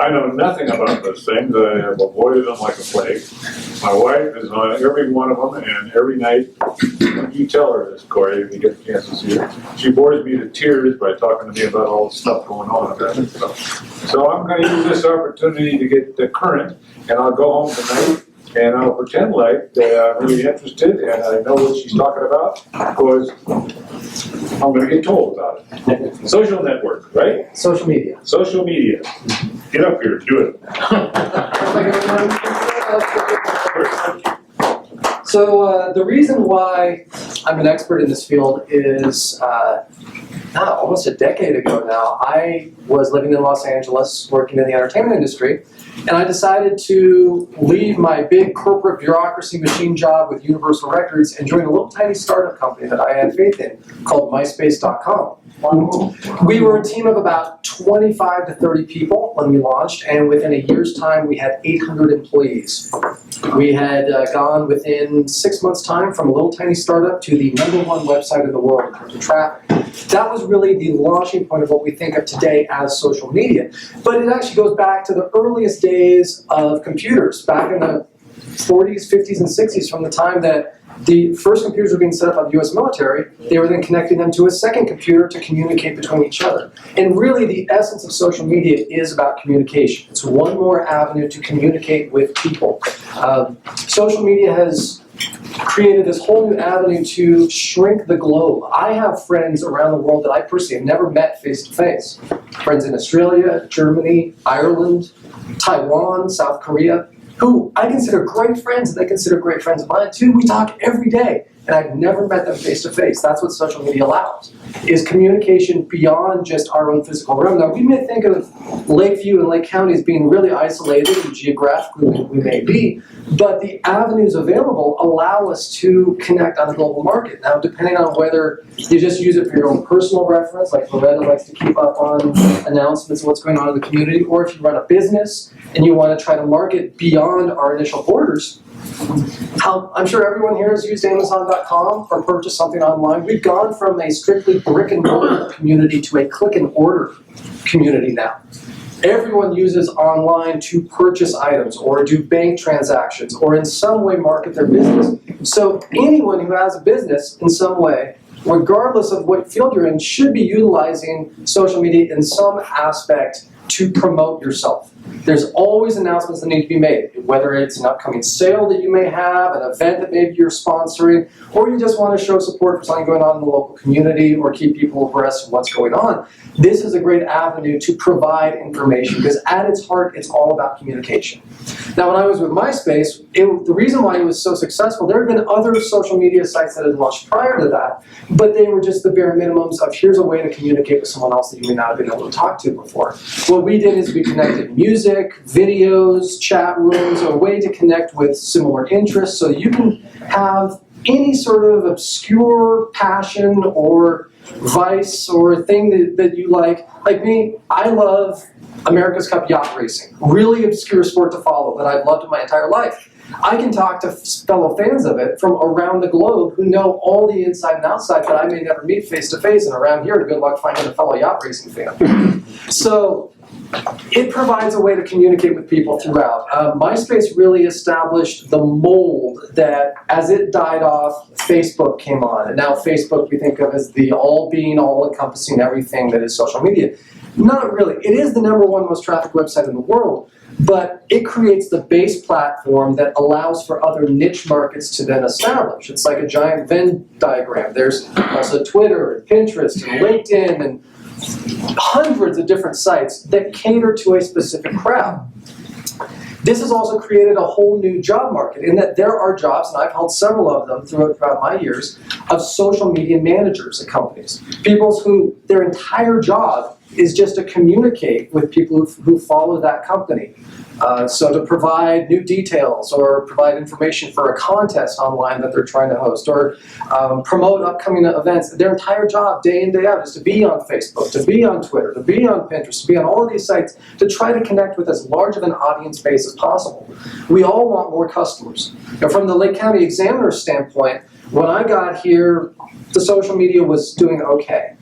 I know nothing about those things. I have avoided them like a plague. My wife is on every one of them, and every night, you tell her this, Corey, if you get the chance to see her, she bores me to tears by talking to me about all the stuff going on about it. So I'm going to use this opportunity to get the current, and I'll go home tonight, and I'll pretend like I'm really interested, and I know what she's talking about, because I'm going to get told about it. Social network, right? Social media. Social media. Get up here, do it. So the reason why I'm an expert in this field is almost a decade ago now, I was living in Los Angeles, working in the entertainment industry, and I decided to leave my big corporate bureaucracy machine job with Universal Records and join a little tiny startup company that I had faith in called MySpace.com. We were a team of about 25 to 30 people when we launched, and within a year's time we had 800 employees. We had gone within 6 months' time from a little tiny startup to the #1 website in the world in terms of traffic. That was really the launching point of what we think of today as social media. But it actually goes back to the earliest days of computers, back in the 40s, 50s, and 60s, from the time that the first computers were being set up by the US military. They were then connecting them to a second computer to communicate between each other. And really the essence of social media is about communication. It's one more avenue to communicate with people. Social media has created this whole new avenue to shrink the globe. I have friends around the world that I personally have never met face to face. Friends in Australia, Germany, Ireland, Taiwan, South Korea, who I consider great friends, and they consider great friends of mine too. We talk every day, and I've never met them face to face. That's what social media allows, is communication beyond just our own physical realm. Now, we may think of Lakeview and Lake County as being really isolated, and geographically we may be, but the avenues available allow us to connect on a global market. Now, depending on whether you just use it for your own personal reference, like Loretta likes to keep up on announcements of what's going on in the community, or if you run a business and you want to try to market beyond our initial borders. I'm sure everyone here has used Amazon.com or purchased something online. We've gone from a strictly brick and mortar community to a click and order community now. Everyone uses online to purchase items or do bank transactions or in some way market their business. So anyone who has a business in some way, regardless of what field you're in, should be utilizing social media in some aspect to promote yourself. There's always announcements that need to be made, whether it's an upcoming sale that you may have, an event that maybe you're sponsoring, or you just want to show support for something going on in the local community or keep people abreast of what's going on. This is a great avenue to provide information because at its heart, it's all about communication. Now, when I was with MySpace, the reason why it was so successful, there had been other social media sites that had launched prior to that, but they were just the bare minimums of here's a way to communicate with someone else that you may not have been able to talk to before. What we did is we connected music, videos, chat rooms, a way to connect with similar interests so that you can have any sort of obscure passion or vice or thing that you like. Like me, I love America's Cup yacht racing. Really obscure sport to follow, but I've loved it my entire life. I can talk to fellow fans of it from around the globe who know all the inside and outside that I may never meet face to face, and around here, good luck finding a fellow yacht racing fan. So it provides a way to communicate with people throughout. MySpace really established the mold that, as it died off, Facebook came on. And now Facebook we think of as the all-being, all-encompassing everything that is social media. Not really. It is the #1 most trafficked website in the world, but it creates the base platform that allows for other niche markets to then establish. It's like a giant Venn diagram. There's also Twitter and Pinterest and LinkedIn and hundreds of different sites that cater to a specific crowd. This has also created a whole new job market in that there are jobs, and I've held several of them throughout my years, of social media managers at companies. People who their entire job is just to communicate with people who follow that company. So to provide new details or provide information for a contest online that they're trying to host or promote upcoming events. Their entire job, day in, day out, is to be on Facebook, to be on Twitter, to be on Pinterest, to be on all of these sites to try to connect with as large of an audience base as possible. We all want more customers. Now, from the Lake County Examiner's standpoint, when I got here, the social media was doing okay.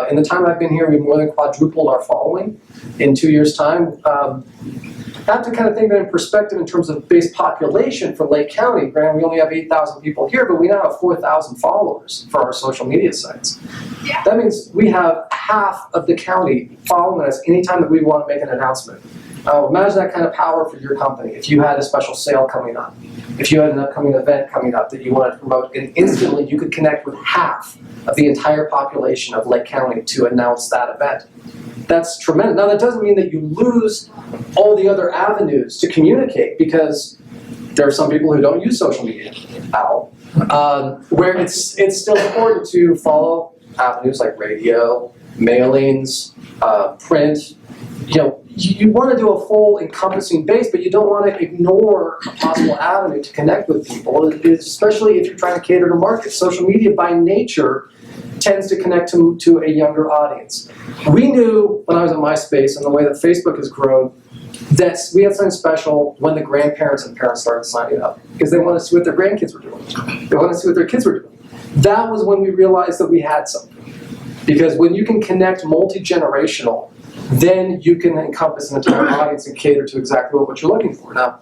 In the time I've been here, we've more than quadrupled our following in 2 years' time. I have to kind of think that in perspective in terms of base population for Lake County. Granted, we only have 8,000 people here, but we now have 4,000 followers for our social media sites. Yeah. That means we have half of the county following us anytime that we want to make an announcement. Imagine that kind of power for your company. If you had a special sale coming up, if you had an upcoming event coming up that you wanted to promote, and instantly you could connect with half of the entire population of Lake County to announce that event. That's tremendous. Now, that doesn't mean that you lose all the other avenues to communicate, because there are some people who don't use social media at all, where it's still important to follow avenues like radio, mailings, print. You want to do a full encompassing base, but you don't want to ignore a possible avenue to connect with people, especially if you're trying to cater to market. Social media by nature tends to connect to a younger audience. We knew when I was at MySpace and the way that Facebook has grown that we had something special when the grandparents and parents started signing up, because they wanted to see what their grandkids were doing. They wanted to see what their kids were doing. That was when we realized that we had something. Because when you can connect multi-generational, then you can encompass an entire audience and cater to exactly what you're looking for. Now,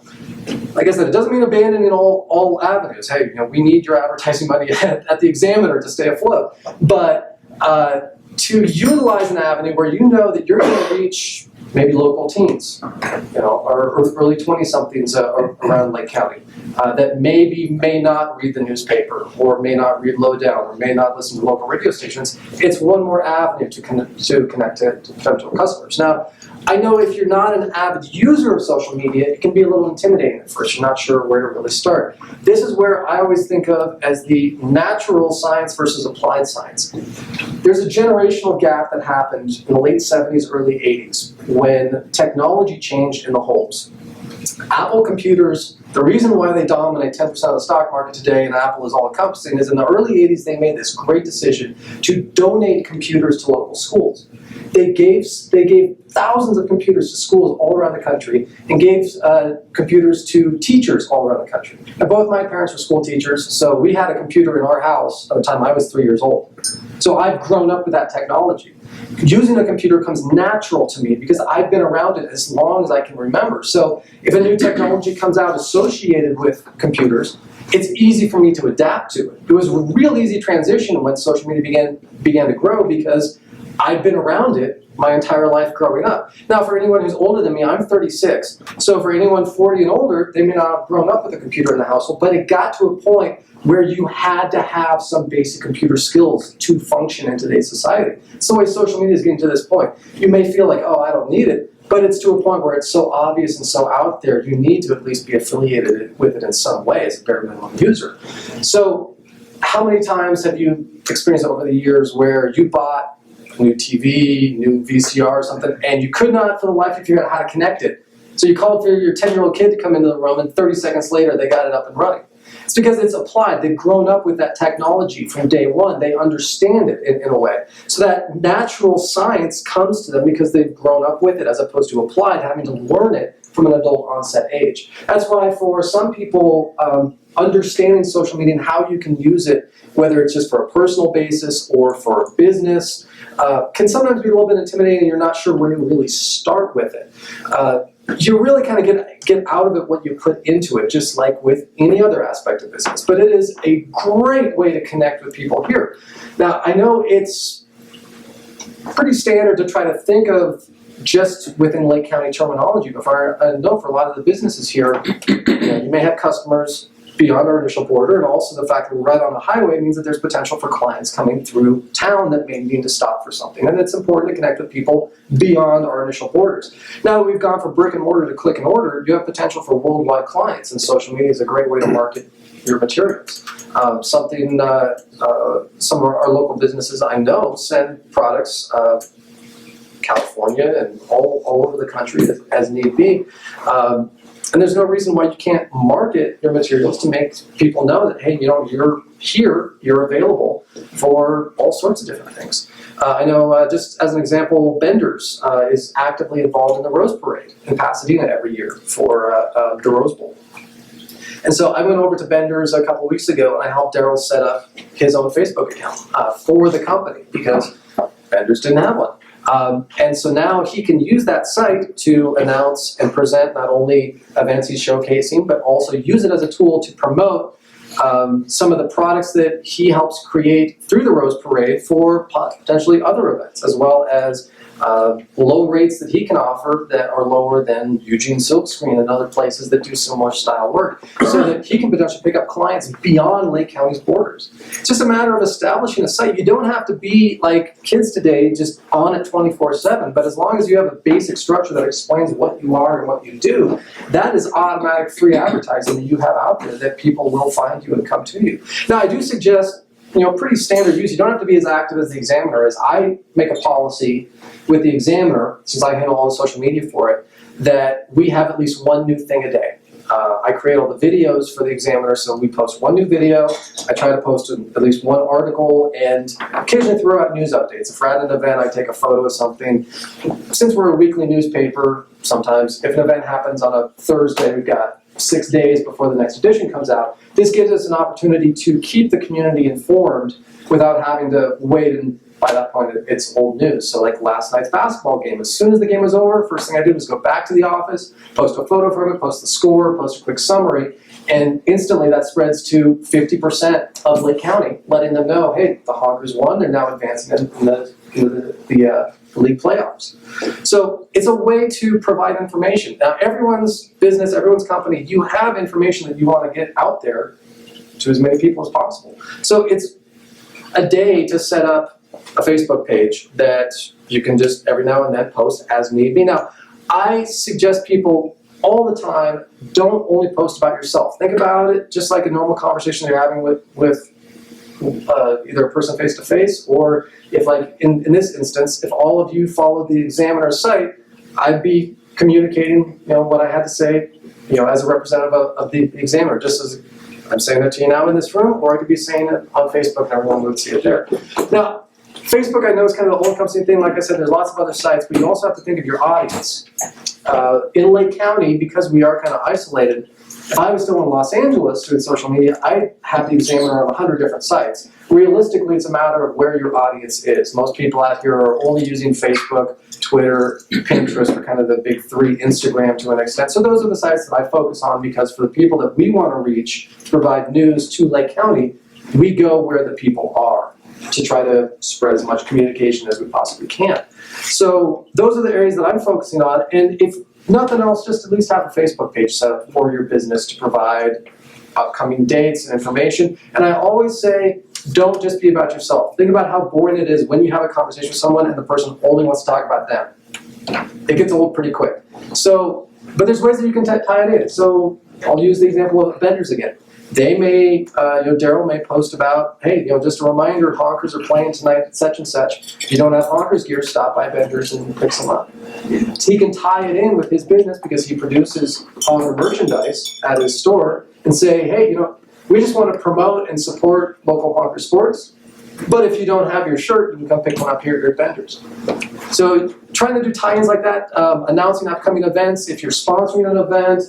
like I said, it doesn't mean abandoning all avenues. Hey, we need your advertising money at the Examiner to stay afloat. But to utilize an avenue where you know that you're going to reach maybe local teens, or early 20-somethings around Lake County that may not read the newspaper, or may not read Lowdown, or may not listen to local radio stations. It's one more avenue to connect to potential customers. Now, I know if you're not an avid user of social media, it can be a little intimidating at first. You're not sure where to really start. This is where I always think of as the natural science versus applied science. There's a generational gap that happened in the late 70s, early 80s, when technology changed in the homes. Apple computers, the reason why they dominate 10% of the stock market today, and Apple is all-encompassing, is in the early 80s they made this great decision to donate computers to local schools. They gave thousands of computers to schools all around the country, and gave computers to teachers all around the country. Now, both my parents were school teachers, so we had a computer in our house by the time I was 3 years old. So I've grown up with that technology. Using a computer comes natural to me because I've been around it as long as I can remember. So if a new technology comes out associated with computers, it's easy for me to adapt to it. It was a real easy transition when social media began to grow, because I've been around it my entire life growing up. Now, for anyone who's older than me, I'm 36. So for anyone 40 and older, they may not have grown up with a computer in the household, but it got to a point where you had to have some basic computer skills to function in today's society. So the way social media is getting to this point. You may feel like, oh, I don't need it, but it's to a point where it's so obvious and so out there, you need to at least be affiliated with it in some way as a bare minimum user. So how many times have you experienced over the years where you bought a new TV, new VCR or something, and you could not for the life of you figure out how to connect it? So you called for your 10-year-old kid to come into the room, and 30 seconds later they got it up and running. It's because it's applied. They've grown up with that technology from day one. They understand it in a way. So that natural science comes to them because they've grown up with it, as opposed to applied, having to learn it from an adult onset age. That's why for some people, understanding social media and how you can use it, whether it's just for a personal basis or for a business, can sometimes be a little bit intimidating, and you're not sure where to really start with it. You really kind of get out of it what you put into it, just like with any other aspect of business. But it is a great way to connect with people here. Now, I know it's pretty standard to try to think of just within Lake County terminology, but I know for a lot of the businesses here, you may have customers beyond our initial border, and also the fact that we're right on the highway means that there's potential for clients coming through town that may need to stop for something. And it's important to connect with people beyond our initial borders. Now that we've gone from brick and mortar to click and order, you have potential for worldwide clients, and social media is a great way to market your materials. Some of our local businesses I know send products California and all over the country as need be. And there's no reason why you can't market your materials to make people know that, hey, you're here, you're available for all sorts of different things. I know, just as an example, Bender's is actively involved in the Rose Parade in Pasadena every year for the Rose Bowl. And so I went over to Bender's a couple of weeks ago, and I helped Daryl set up his own Facebook account for the company, because vendors didn't have one. And so now he can use that site to announce and present not only events he's showcasing, but also use it as a tool to promote some of the products that he helps create through the Rose Parade for potentially other events, as well as low rates that he can offer that are lower than Eugene Silkscreen and other places that do similar style work, so that he can potentially pick up clients beyond Lake County's borders. It's just a matter of establishing a site. You don't have to be like kids today, just on it 24/7, but as long as you have a basic structure that explains what you are and what you do, that is automatic free advertising that you have out there that people will find you and come to you. Now, I do suggest, pretty standard use. You don't have to be as active as the Examiner is. I make a policy with the Examiner, since I handle all the social media for it, that we have at least one new thing a day. I create all the videos for the Examiner, so we post one new video. I try to post at least one article, and occasionally throw out news updates. If we're at an event, I take a photo of something. Since we're a weekly newspaper, sometimes if an event happens on a Thursday, we've got 6 days before the next edition comes out. This gives us an opportunity to keep the community informed without having to wait, and by that point it's old news. So like last night's basketball game, as soon as the game was over, first thing I did was go back to the office, post a photo from it, post the score, post a quick summary, and instantly that spreads to 50% of Lake County, letting them know, hey, the Honkers won, they're now advancing in the league playoffs. So it's a way to provide information. Now, everyone's business, everyone's company, you have information that you want to get out there to as many people as possible. So it's a day to set up a Facebook page that you can just every now and then post as need be. Now, I suggest people all the time, don't only post about yourself. Think about it just like a normal conversation you're having with either a person face-to-face, or if, like in this instance, if all of you followed the Examiner's site, I'd be communicating what I had to say as a representative of the Examiner, just as I'm saying that to you now in this room, or I could be saying it on Facebook and everyone would see it there. Now, Facebook, I know, is kind of the all-encompassing thing. Like I said, there's lots of other sites, but you also have to think of your audience. In Lake County, because we are kind of isolated, if I was still in Los Angeles doing social media, I'd have the Examiner on 100 different sites. Realistically, it's a matter of where your audience is. Most people out here are only using Facebook, Twitter, Pinterest are kind of the big three, Instagram to an extent. So those are the sites that I focus on, because for the people that we want to reach to provide news to Lake County, we go where the people are to try to spread as much communication as we possibly can. So those are the areas that I'm focusing on, and if nothing else, just at least have a Facebook page set up for your business to provide upcoming dates and information. And I always say, don't just be about yourself. Think about how boring it is when you have a conversation with someone and the person only wants to talk about them. It gets old pretty quick. So, but there's ways that you can tie it in. So I'll use the example of vendors again. They may, Daryl may post about, hey, just a reminder, Honkers are playing tonight at such and such. If you don't have Honkers gear, stop by vendors and pick some up. So he can tie it in with his business because he produces Honker merchandise at his store and say, hey, we just want to promote and support local Honker sports, but if you don't have your shirt, you can come pick one up here at your vendors. So trying to do tie-ins like that, announcing upcoming events, if you're sponsoring an event,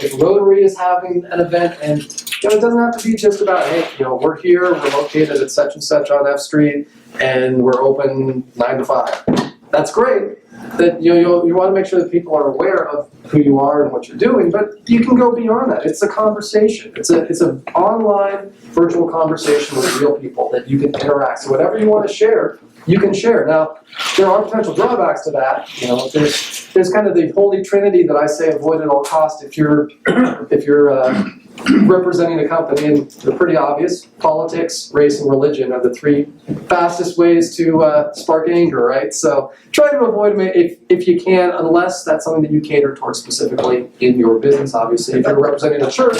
if Rotary is having an event, and it doesn't have to be just about, hey, we're here, we're located at such and such on F Street, and we're open 9 to 5. That's great. That you want to make sure that people are aware of who you are and what you're doing, but you can go beyond that. It's a conversation. It's an online virtual conversation with real people that you can interact. So whatever you want to share, you can share. Now, there are potential drawbacks to that. There's kind of the holy trinity that I say avoid at all costs if you're representing a company, and they're pretty obvious. Politics, race, and religion are the three fastest ways to spark anger, right? So try to avoid them if you can, unless that's something that you cater towards specifically in your business, obviously. If you're representing a church,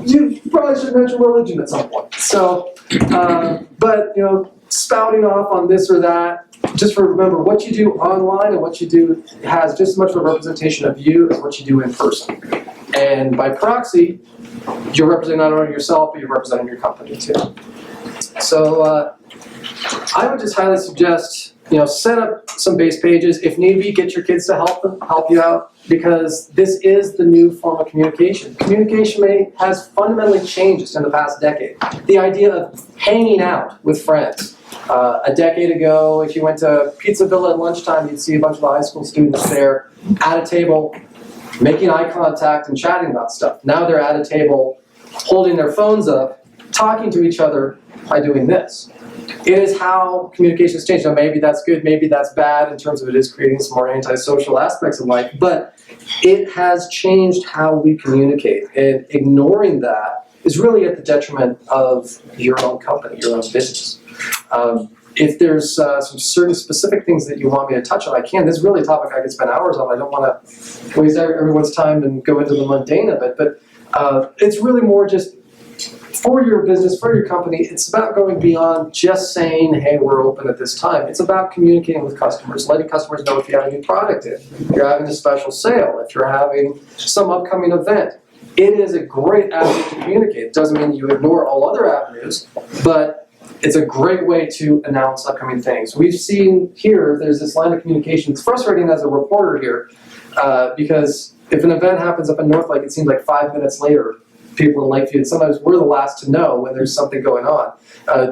you probably should mention religion at some point. So, but, spouting off on this or that, just remember what you do online and what you do has just as much of a representation of you as what you do in person. And by proxy, you're representing not only yourself, but you're representing your company too. So I would just highly suggest, set up some base pages. If need be, get your kids to help you out, because this is the new form of communication. Communication has fundamentally changed in the past decade. The idea of hanging out with friends, A decade ago, if you went to Pizza Villa at lunchtime, you'd see a bunch of high school students there at a table, making eye contact and chatting about stuff. Now they're at a table, holding their phones up, talking to each other by doing this. It is how communication has changed. Now maybe that's good, maybe that's bad in terms of it is creating some more antisocial aspects of life, but it has changed how we communicate, and ignoring that is really at the detriment of your own company, your own business. If there's some certain specific things that you want me to touch on, I can. This is really a topic I could spend hours on. I don't want to waste everyone's time and go into the mundane of it, but it's really more just for your business, for your company. It's about going beyond just saying, hey, we're open at this time. It's about communicating with customers, letting customers know if you have a new product in, if you're having a special sale, if you're having some upcoming event. It is a great avenue to communicate. It doesn't mean you ignore all other avenues, but it's a great way to announce upcoming things. We've seen here, there's this line of communication. It's frustrating as a reporter here, because if an event happens up in North Lake, it seems like 5 minutes later, people in Lakeview, and sometimes we're the last to know when there's something going on.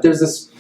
There's this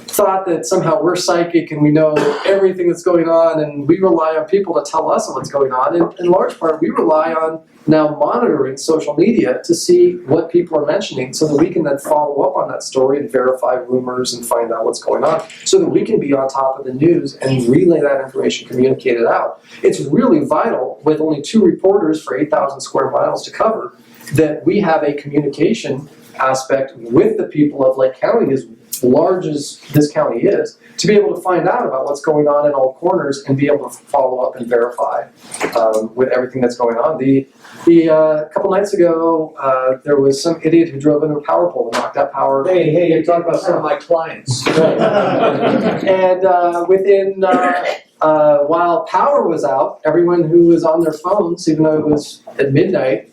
thought that somehow we're psychic and we know everything that's going on, and we rely on people to tell us what's going on. And in large part, we rely on now monitoring social media to see what people are mentioning so that we can then follow up on that story and verify rumors and find out what's going on so that we can be on top of the news and relay that information, communicate it out. It's really vital, with only 2 reporters for 8,000 square miles to cover, that we have a communication aspect with the people of Lake County, as large as this county is, to be able to find out about what's going on in all corners and be able to follow up and verify with everything that's going on. A couple nights ago, there was some idiot who drove into a power pole and knocked out power. Hey, you're talking about some of my clients. And while power was out, everyone who was on their phones, even though it was at midnight,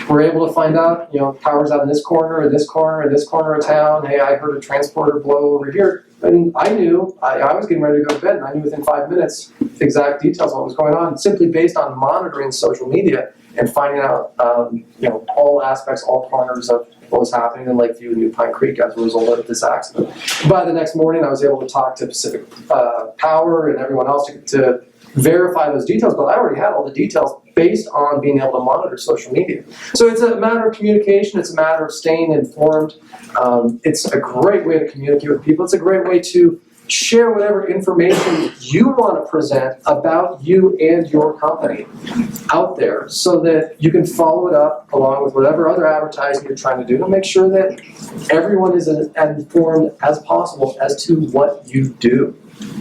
were able to find out, power's out in this corner, and this corner, and this corner of town. Hey, I heard a transporter blow over here. And I knew, I was getting ready to go to bed, and I knew within 5 minutes the exact details of what was going on, simply based on monitoring social media and finding out, all aspects, all corners of what was happening in Lakeview and New Pine Creek as a result of this accident. By the next morning, I was able to talk to Pacific Power and everyone else to verify those details, but I already had all the details based on being able to monitor social media. So it's a matter of communication, it's a matter of staying informed. It's a great way to communicate with people. It's a great way to share whatever information you want to present about you and your company out there so that you can follow it up along with whatever other advertising you're trying to do to make sure that everyone is as informed as possible as to what you do.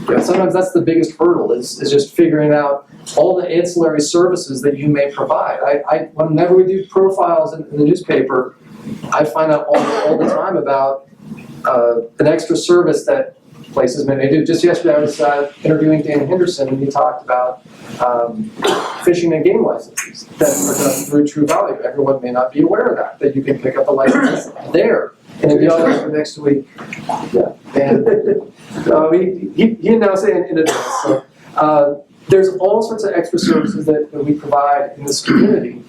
Sometimes that's the biggest hurdle, is just figuring out all the ancillary services that you may provide. Whenever we do profiles in the newspaper, I find out all the time about an extra service that places may do. Just yesterday I was interviewing Dan Henderson, and he talked about fishing and game licenses that are done through True Value. Everyone may not be aware of that you can pick up a license there. And if you You're for next week. yeah. And he announced it in advance. So there's all sorts of extra services that we provide in this community.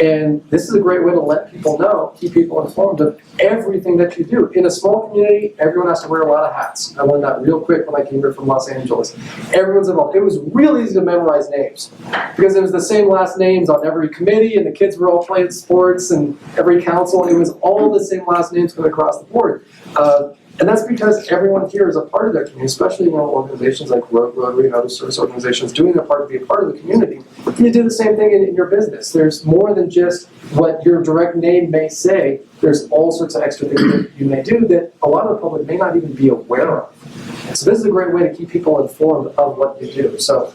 And this is a great way to let people know, keep people informed of everything that you do. In a small community, everyone has to wear a lot of hats. I learned that real quick when I came here from Los Angeles. Everyone's involved. It was really easy to memorize names because it was the same last names on every committee, and the kids were all playing sports, and every council, it was all the same last names going across the board. And that's because everyone here is a part of their community, especially organizations like Rotary and other service organizations doing their part to be a part of the community. You do the same thing in your business. There's more than just what your direct name may say. There's all sorts of extra things that you may do that a lot of the public may not even be aware of. And so this is a great way to keep people informed of what you do. So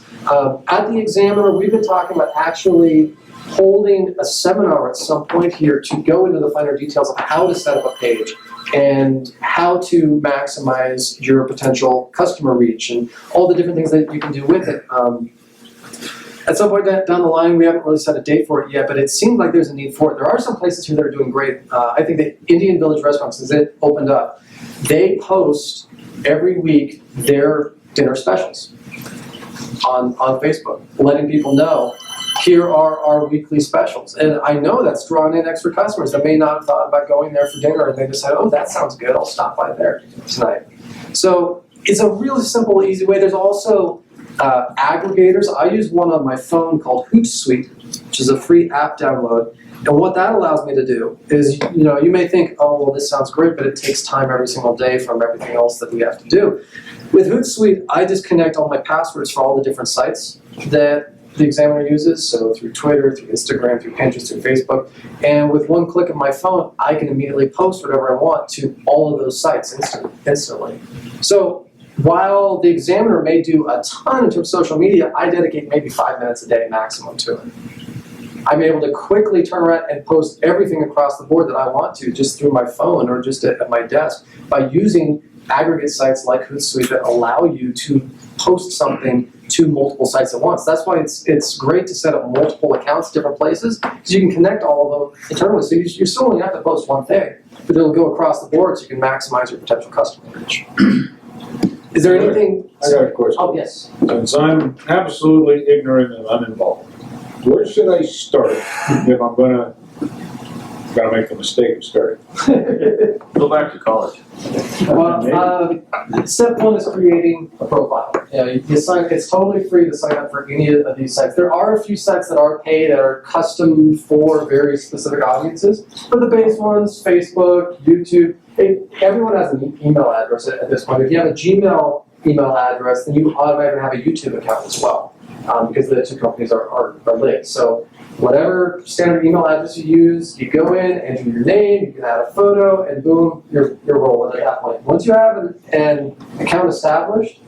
at the Examiner, we've been talking about actually holding a seminar at some point here to go into the finer details of how to set up a page and how to maximize your potential customer reach and all the different things that you can do with it. At some point down the line, we haven't really set a date for it yet, but it seems like there's a need for it. There are some places here that are doing great. I think the Indian Village Restaurants, as it opened up, they post every week their dinner specials on Facebook, letting people know, here are our weekly specials. And I know that's drawing in extra customers that may not have thought about going there for dinner, and they decide, oh, that sounds good, I'll stop by there tonight. So it's a really simple, easy way. There's also aggregators. I use one on my phone called Hootsuite, which is a free app download. And what that allows me to do is, you may think, oh, well, this sounds great, but it takes time every single day from everything else that we have to do. With Hootsuite, I just connect all my passwords for all the different sites that the examiner uses, so through Twitter, through Instagram, through Pinterest, through Facebook. And with one click of my phone, I can immediately post whatever I want to all of those sites instantly. So while the examiner may do a ton in terms of social media, I dedicate maybe 5 minutes a day maximum to it. I'm able to quickly turn around and post everything across the board that I want to just through my phone or just at my desk by using aggregate sites like Hootsuite that allow you to post something to multiple sites at once. That's why it's great to set up multiple accounts, different places, because you can connect all of them internally. So you still only have to post one thing, but it'll go across the board so you can maximize your potential customer reach. Is there anything? I got a question. Oh, yes. Since I'm absolutely ignorant and uninvolved, where should I start if I'm gonna make the mistake of starting? Go back to college. Well, step one is creating a profile. It's totally free to sign up for any of these sites. There are a few sites that are paid that are custom for very specific audiences, but the base ones, Facebook, YouTube, everyone has an email address at this point. If you have a Gmail email address, then you automatically have a YouTube account as well, because the two companies are linked. So whatever standard email address you use, you go in, enter your name, you can add a photo, and boom, you're rolling at that point. Once you have an account established,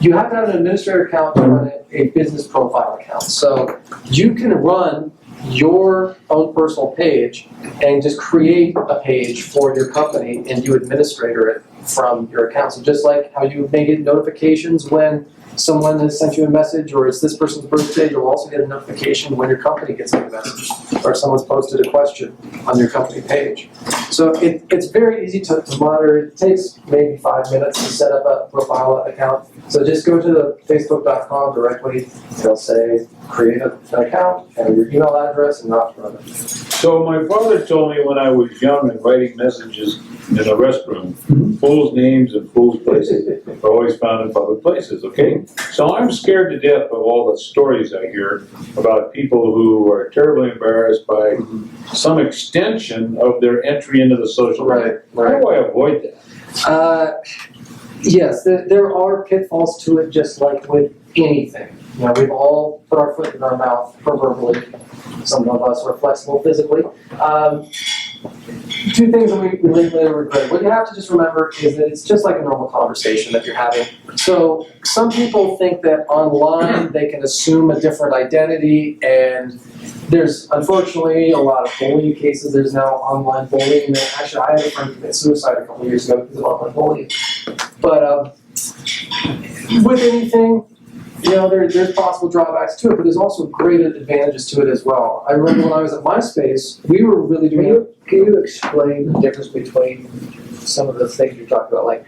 you have to have an administrator account to run a business profile account. So you can run your own personal page and just create a page for your company and you administrator it from your account. So just like how you may get notifications when someone has sent you a message or it's this person's birthday, you'll also get a notification when your company gets a message or someone's posted a question on your company page. So it's very easy to monitor. It takes maybe 5 minutes to set up a profile account. So just go to the facebook.com directly. They'll say create an account and your email address and not run it. So my father told me when I was young and writing messages in the restroom, fools' names and fools' places are always found in public places, okay? So I'm scared to death of all the stories I hear about people who are terribly embarrassed by some extension of their entry into the social media. How do I avoid that? Yes, there are pitfalls to it, just like with anything. We've all put our foot in our mouth proverbially. Some of us are flexible physically. Two things that we really regret. What you have to just remember is that it's just like a normal conversation that you're having. So some people think that online they can assume a different identity, and there's unfortunately a lot of bullying cases. There's now online bullying. Actually, I had a friend commit suicide a couple years ago because of online bullying. But with anything, there's possible drawbacks to it, but there's also great advantages to it as well. I remember when I was at MySpace, we were really doing Can you explain the difference between some of the things you're talking about, like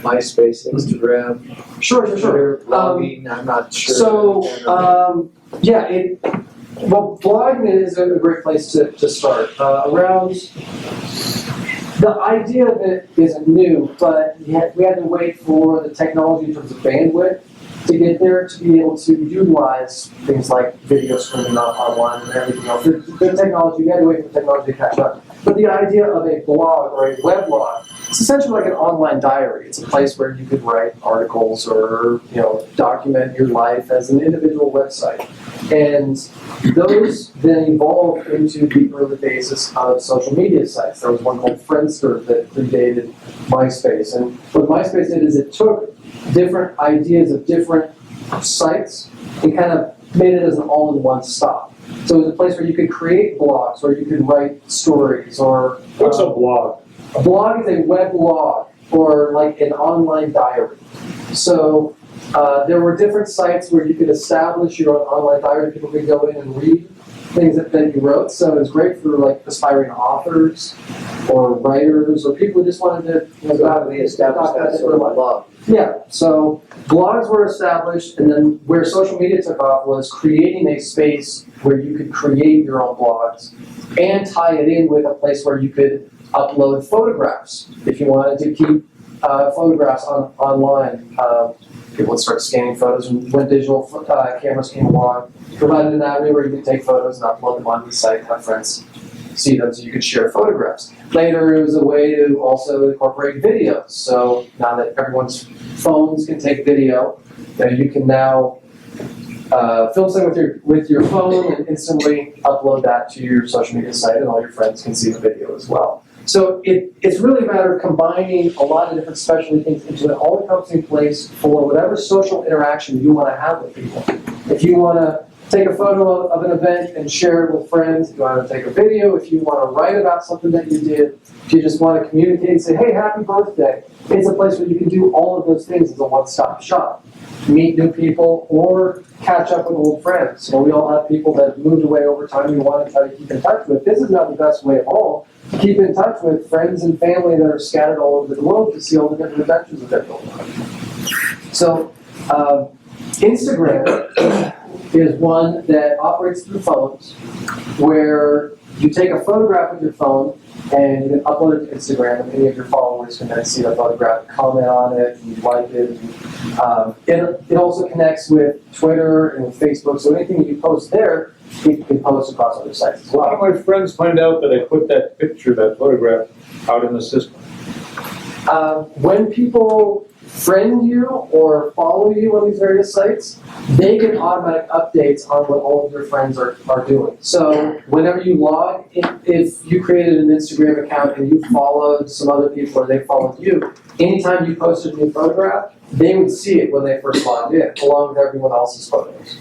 MySpace, Instagram, Sure. Twitter, blogging? I'm not sure. So, blogging is a great place to start. The idea of it isn't new, but we had to wait for the technology in terms of bandwidth to get there to be able to utilize things like video streaming online and everything else. The technology, we had to wait for technology to catch up. But the idea of a blog or a weblog, it's essentially like an online diary. It's a place where you could write articles or document your life as an individual website. And those then evolved into the early basis of social media sites. There was one called Friendster that predated MySpace. And what MySpace did is it took different ideas of different sites and kind of made it as an all-in-one stop. So it was a place where you could create blogs, or you could write stories, or... What's a blog? A blog is a web blog, or like an online diary. So there were different sites where you could establish your own online diary. People could go in and read things that you wrote. So it was great for like aspiring authors, or writers, or people who just wanted to... They established that sort of blog. Yeah, so blogs were established, and then where social media took off was creating a space where you could create your own blogs and tie it in with a place where you could upload photographs if you wanted to keep photographs online, people would start scanning photos, and when digital cameras came along, provided an avenue where you could take photos and upload them onto the site, have friends see them so you could share photographs. Later, it was a way to also incorporate videos. So now that everyone's phones can take video, you can now film something with your phone and instantly upload that to your social media site, and all your friends can see the video as well. So it's really a matter of combining a lot of different specialty things into an all-encompassing place for whatever social interaction you want to have with people. If you want to take a photo of an event and share it with friends, if you want to take a video, if you want to write about something that you did, if you just want to communicate and say, hey, happy birthday, it's a place where you can do all of those things as a one-stop shop. Meet new people or catch up with old friends. We all have people that have moved away over time we want to try to keep in touch with. This is not the best way of all to keep in touch with friends and family that are scattered all over the globe to see all the different adventures that they're building. So Instagram is one that operates through phones, where you take a photograph with your phone and you can upload it to Instagram, and any of your followers can then see the photograph, comment on it, and like it. It also connects with Twitter and Facebook, so anything that you post there, you can post across other sites as well. How do my friends find out that I put that picture, that photograph, out in the system? When people friend you or follow you on these various sites, they get automatic updates on what all of your friends are doing. So whenever you log, if you created an Instagram account and you followed some other people or they followed you, anytime you posted a new photograph, they would see it when they first logged in, along with everyone else's photos.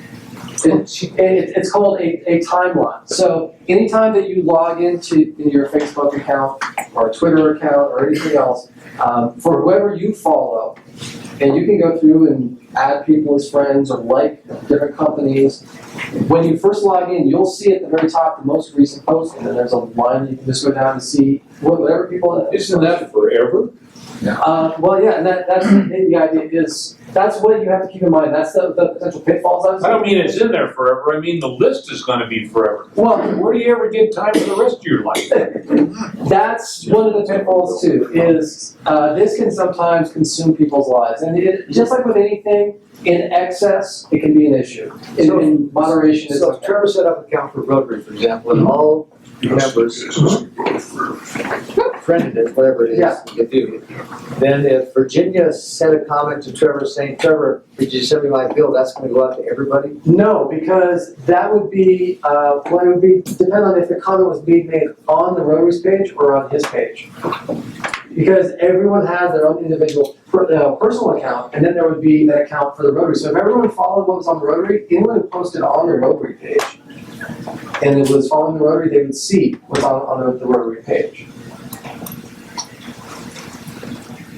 It's called a timeline. So anytime that you log into your Facebook account or a Twitter account or anything else, for whoever you follow, and you can go through and add people as friends or like different companies. When you first log in, you'll see at the very top the most recent post, and then there's a line that you can just go down and see whatever people. Isn't that forever? Well, yeah, and that's the idea is, that's what you have to keep in mind. That's the potential pitfalls. I don't mean it's in there forever, I mean the list is gonna be forever. Well, Where do you ever get time for the rest of your life? that's one of the pitfalls too, is this can sometimes consume people's lives. And just like with anything, in excess, it can be an issue. In moderation, it's So if okay. Trevor set up an account for Rotary, for example, and all members friended it, whatever it is Yeah. you do, then if Virginia sent a comment to Trevor saying, Trevor, did you send me my bill, that's gonna go out to everybody? No, because that would be, it would be depend on if the comment was being made on the Rotary's page or on his page. Because everyone has their own individual personal account, and then there would be an account for the Rotary. So if everyone followed what was on the Rotary, anyone who posted on the Rotary page, and it was following the Rotary, they would see what's on the Rotary page.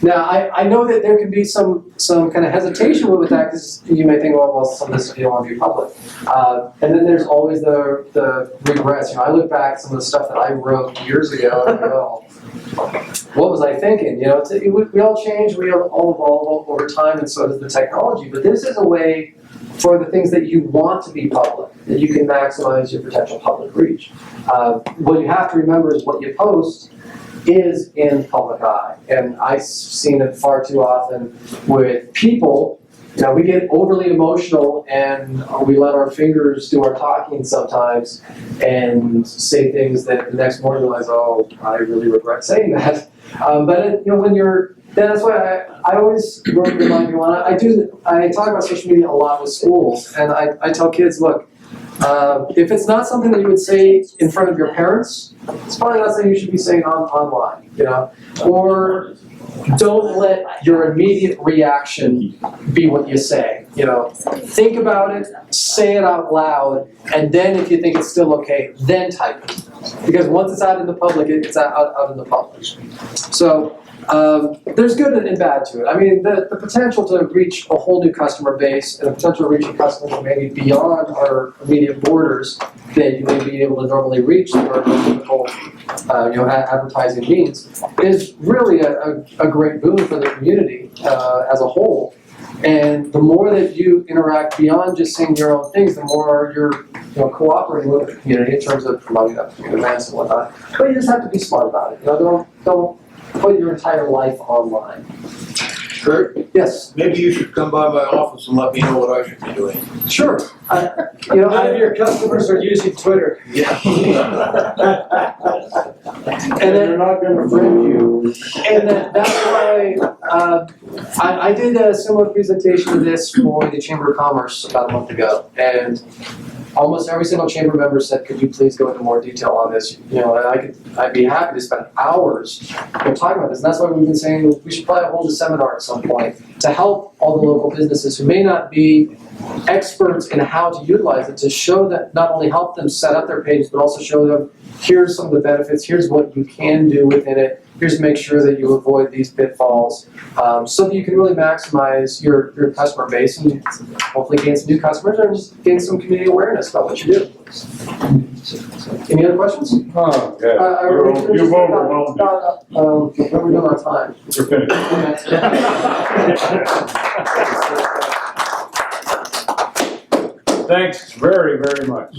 Now, I know that there can be some kind of hesitation with that, because you may think, well, some of this you don't want to be public. And then there's always the regrets. I look back at some of the stuff that I wrote years ago, and I go, what was I thinking? We all change, we all evolve over time, and so does the technology. But this is a way for the things that you want to be public, that you can maximize your potential public reach. What you have to remember is what you post is in public eye. And I've seen it far too often with people. We get overly emotional and we let our fingers do our talking sometimes and say things that the next morning realize, oh, I really regret saying that. But when you're, that's why I always remind people, and I talk about social media a lot with schools, and I tell kids, look, if it's not something that you would say in front of your parents, it's probably not something you should be saying online, or don't let your immediate reaction be what you say. Think about it, say it out loud, and then if you think it's still okay, then type it. Because once it's out in the public, it's out in the public. So there's good and bad to it. I mean, the potential to reach a whole new customer base and the potential to reach customers maybe beyond our immediate borders that you may be able to normally reach through our typical advertising means is really a great boon for the community as a whole. And the more that you interact beyond just saying your own things, the more you're cooperating with the community in terms of promoting up events and whatnot. But you just have to be smart about it. Don't put your entire life online. Kurt, Yes, maybe you should come by my office and let me know what I should be doing. sure. None of your customers are using Twitter. Yeah. And then, not gonna friend you. and that's why, I did a similar presentation to this for the Chamber of Commerce about a month ago. And almost every single chamber member said, could you please go into more detail on this? You know, and I'd be happy to spend hours talking about this. And that's why we've been saying we should probably hold a seminar at some point to help all the local businesses who may not be experts in how to utilize it, to show that, not only help them set up their pages, but also show them, here's some of the benefits, here's what you can do within it, here's to make sure that you avoid these pitfalls, so that you can really maximize your customer base and hopefully gain some new customers and just gain some community awareness about what you do. Any other questions? Oh, yeah. You've overwhelmed me. What are we doing on time? We're finished. Thanks very, very much.